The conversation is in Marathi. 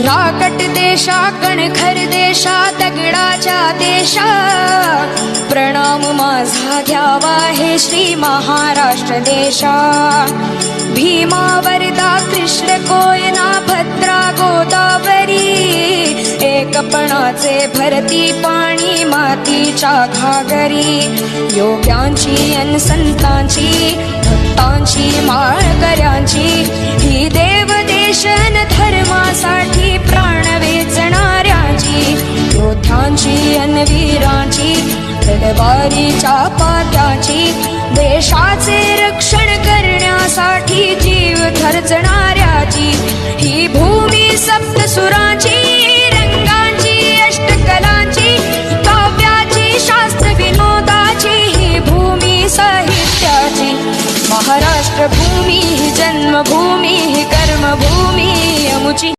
राकट देशा कणखर देशा दगडाच्या देशा प्रणाम माझा घ्यावा हे श्री महाराष्ट्र देशा। भीमा वरदा कृष्ण कोयना भद्रा गोदावरी एकपणाचे भरती पाणी मातीच्या घागरी। योग्यांची अन संतांची भक्तांची माळकऱ्यांची ही देव देशन धर्मासाठी प्राण वेचणाऱ्यांची। योद्ध्यांची अन वीरांची तलवारीच्या पात्याची देशाचे रक्षण करण्यासाठी जीव खर्चणाऱ्याची। ही भूमी सप्तसुरांची रंगांची अष्टकलांची काव्याची शास्त्र विनोदाची ही भूमी साहित्याची। महाराष्ट्र भूमी ही जन्मभूमी ही कर्मभूमी अमुची।